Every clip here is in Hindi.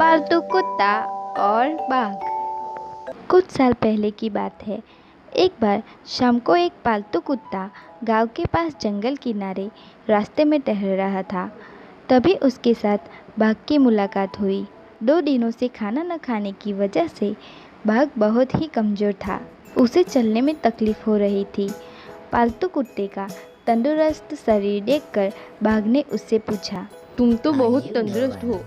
पालतू कुत्ता और बाघ। कुछ साल पहले की बात है। एक बार शाम को एक पालतू कुत्ता गांव के पास जंगल किनारे रास्ते में टहल रहा था। तभी उसके साथ बाघ की मुलाकात हुई। 2 दिनों से खाना न खाने की वजह से बाघ बहुत ही कमज़ोर था। उसे चलने में तकलीफ़ हो रही थी। पालतू कुत्ते का तंदुरुस्त शरीर देखकर बाघ ने उससे पूछा, तुम तो बहुत तंदुरुस्त हो,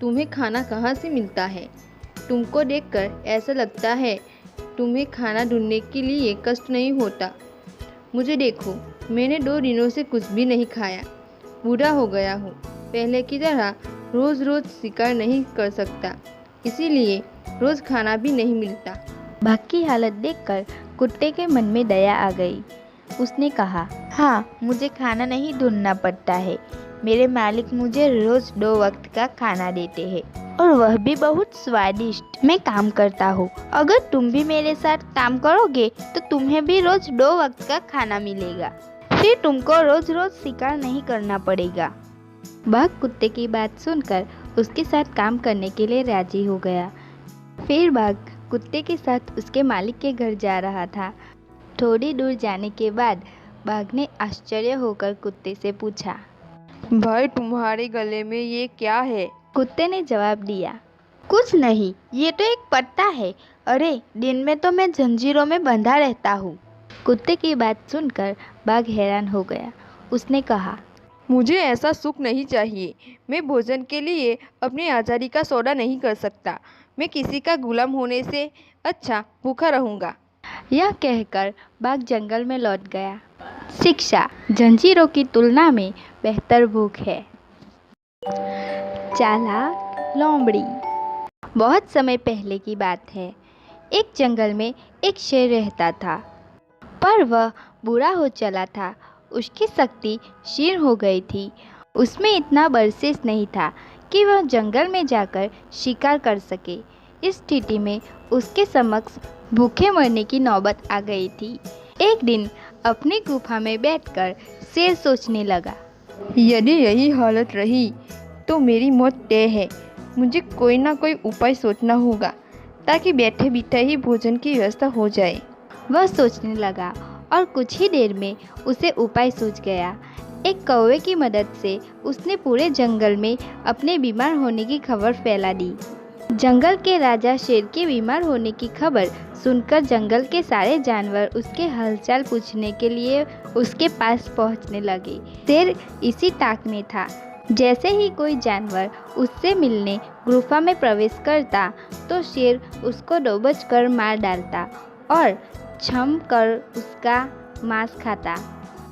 तुम्हें खाना कहाँ से मिलता है? तुमको देखकर ऐसा लगता है तुम्हें खाना ढूंढने के लिए कष्ट नहीं होता। मुझे देखो, मैंने 2 दिनों से कुछ भी नहीं खाया, बूढ़ा हो गया हूँ। पहले की तरह रोज़ रोज़ शिकार नहीं कर सकता, इसीलिए रोज़ खाना भी नहीं मिलता। बाघ की हालत देखकर कुत्ते के मन में दया आ गई। उसने कहा, हाँ, मुझे खाना नहीं ढूंढना पड़ता है। मेरे मालिक मुझे रोज़ 2 वक्त का खाना देते हैं और वह भी बहुत स्वादिष्ट। मैं काम करता हूँ। अगर तुम भी मेरे साथ काम करोगे तो तुम्हें भी रोज़ 2 वक्त का खाना मिलेगा। फिर तुमको रोज़ रोज़ शिकार नहीं करना पड़ेगा। बाघ कुत्ते की बात सुनकर उसके साथ काम करने के लिए राजी हो गया। फिर बाघ कुत्ते के साथ उसके मालिक के घर जा रहा था। थोड़ी दूर जाने के बाद बाघ ने आश्चर्य होकर कुत्ते से पूछा, भाई, तुम्हारे गले में ये क्या है? कुत्ते ने जवाब दिया, कुछ नहीं, ये तो एक पत्ता है। अरे, दिन में तो मैं जंजीरों में बंधा रहता हूँ। कुत्ते की बात सुनकर बाघ हैरान हो गया। उसने कहा, मुझे ऐसा सुख नहीं चाहिए। मैं भोजन के लिए अपनी आज़ादी का सौदा नहीं कर सकता। मैं किसी का गुलाम होने से अच्छा भूखा रहूँगा। यह कहकर बाघ जंगल में लौट गया। शिक्षा, जंजीरों की तुलना में बेहतर भूख है। चालाक लोमड़ी। बहुत समय पहले की बात है। एक जंगल में एक शेर रहता था, पर वह बूढ़ा हो चला था। उसकी शक्ति क्षीण हो गई थी। उसमें इतना बर्सेस नहीं था कि वह जंगल में जाकर शिकार कर सके। इस स्थिति में उसके समक्ष भूखे मरने की नौबत आ गई थी। एक दिन अपनी गुफा में बैठकर शेर सोचने लगा, यदि यही हालत रही तो मेरी मौत तय है। मुझे कोई ना कोई उपाय सोचना होगा ताकि बैठे बिठाए ही भोजन की व्यवस्था हो जाए। वह सोचने लगा और कुछ ही देर में उसे उपाय सूझ गया। एक कौवे की मदद से उसने पूरे जंगल में अपने बीमार होने की खबर फैला दी। जंगल के राजा शेर के बीमार होने की खबर सुनकर जंगल के सारे जानवर उसके हालचाल पूछने के लिए उसके पास पहुंचने लगे। शेर इसी ताक में था। जैसे ही कोई जानवर उससे मिलने गुफा में प्रवेश करता तो शेर उसको डोबच कर मार डालता और छम कर उसका मांस खाता।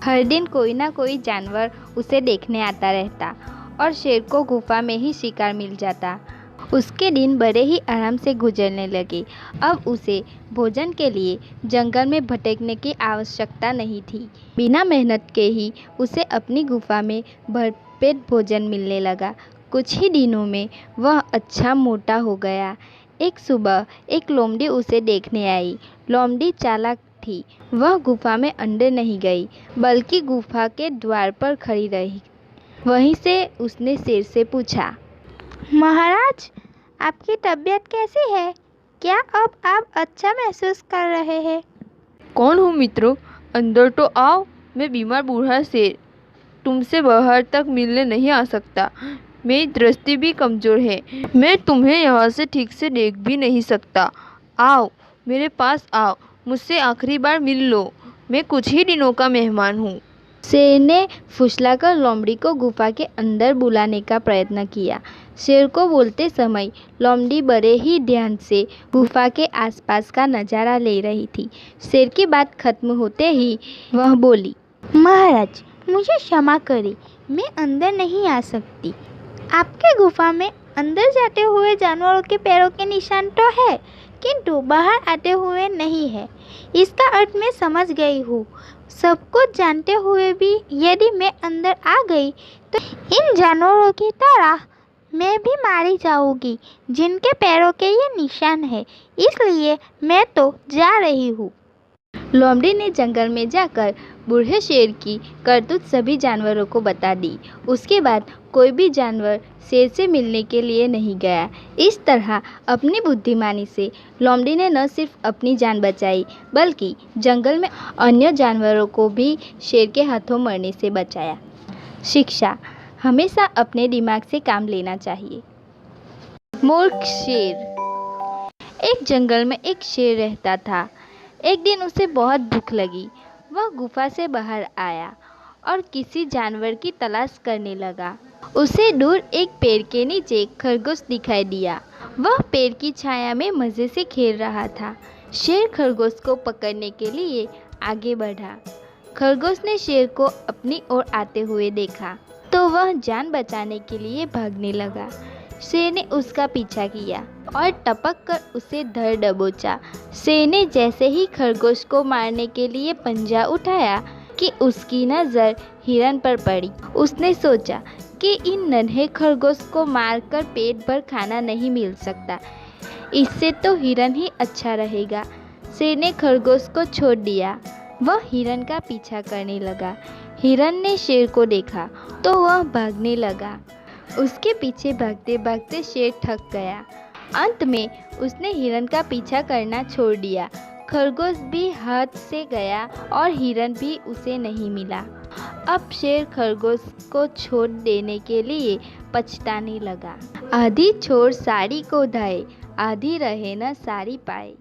हर दिन कोई ना कोई जानवर उसे देखने आता रहता और शेर को गुफा में ही शिकार मिल जाता। उसके दिन बड़े ही आराम से गुजरने लगे। अब उसे भोजन के लिए जंगल में भटकने की आवश्यकता नहीं थी। बिना मेहनत के ही उसे अपनी गुफा में भरपेट भोजन मिलने लगा। कुछ ही दिनों में वह अच्छा मोटा हो गया। एक सुबह एक लोमड़ी उसे देखने आई। लोमड़ी चालाक थी। वह गुफा में अंदर नहीं गई, बल्कि गुफा के द्वार पर खड़ी रही। वहीं से उसने शेर से पूछा, महाराज, आपकी तबीयत कैसी है? क्या अब आप अच्छा महसूस कर रहे हैं? कौन हो मित्रों? अंदर तो आओ। मैं बीमार बूढ़ा शेर तुमसे बाहर तक मिलने नहीं आ सकता। मेरी दृष्टि भी कमज़ोर है। मैं तुम्हें यहाँ से ठीक से देख भी नहीं सकता। आओ, मेरे पास आओ, मुझसे आखिरी बार मिल लो। मैं कुछ ही दिनों का मेहमान हूँ। शेर ने फुसलाकर लोमड़ी को गुफा के अंदर बुलाने का प्रयत्न किया। शेर को बोलते समय लोमड़ी बड़े ही ध्यान से गुफा के आसपास का नज़ारा ले रही थी। शेर की बात खत्म होते ही वह बोली, महाराज, मुझे क्षमा करें, मैं अंदर नहीं आ सकती। आपके गुफा में अंदर जाते हुए जानवरों के पैरों के निशान तो है, किंतु बाहर आते हुए नहीं है। इसका अर्थ मैं समझ गई हूँ। सब कुछ जानते हुए भी यदि मैं अंदर आ गई तो इन जानवरों की तरह मैं भी मारी जाऊंगी जिनके पैरों के ये निशान है। इसलिए मैं तो जा रही हूँ। लोमड़ी ने जंगल में जाकर बूढ़े शेर की करतूत सभी जानवरों को बता दी। उसके बाद कोई भी जानवर शेर से मिलने के लिए नहीं गया। इस तरह अपनी बुद्धिमानी से लोमड़ी ने न सिर्फ अपनी जान बचाई बल्कि जंगल में अन्य जानवरों को भी शेर के हाथों मरने से बचाया। शिक्षा: हमेशा अपने दिमाग से काम लेना चाहिए। मूर्ख शेर। एक जंगल में एक शेर रहता था। एक दिन उसे बहुत भूख लगी। वह गुफा से बाहर आया और किसी जानवर की तलाश करने लगा। उसे दूर एक पेड़ के नीचे खरगोश दिखाई दिया। वह पेड़ की छाया में मज़े से खेल रहा था। शेर खरगोश को पकड़ने के लिए आगे बढ़ा। खरगोश ने शेर को अपनी ओर आते हुए देखा तो वह जान बचाने के लिए भागने लगा। शेर ने उसका पीछा किया और टपक कर उसे धर दबोचा। शेर ने जैसे ही खरगोश को मारने के लिए पंजा उठाया कि उसकी नज़र हिरन पर पड़ी। उसने सोचा कि इन नन्हे खरगोश को मारकर पेट भर खाना नहीं मिल सकता, इससे तो हिरन ही अच्छा रहेगा। शेर ने खरगोश को छोड़ दिया। वह हिरन का पीछा करने लगा। हिरन ने शेर को देखा तो वह भागने लगा। उसके पीछे भागते भागते शेर थक गया। अंत में उसने हिरन का पीछा करना छोड़ दिया। खरगोश भी हाथ से गया और हिरन भी उसे नहीं मिला। अब शेर खरगोश को छोड़ देने के लिए पछताने लगा। आधी छोड़ साड़ी को धाए, आधी रहे न साड़ी पाए।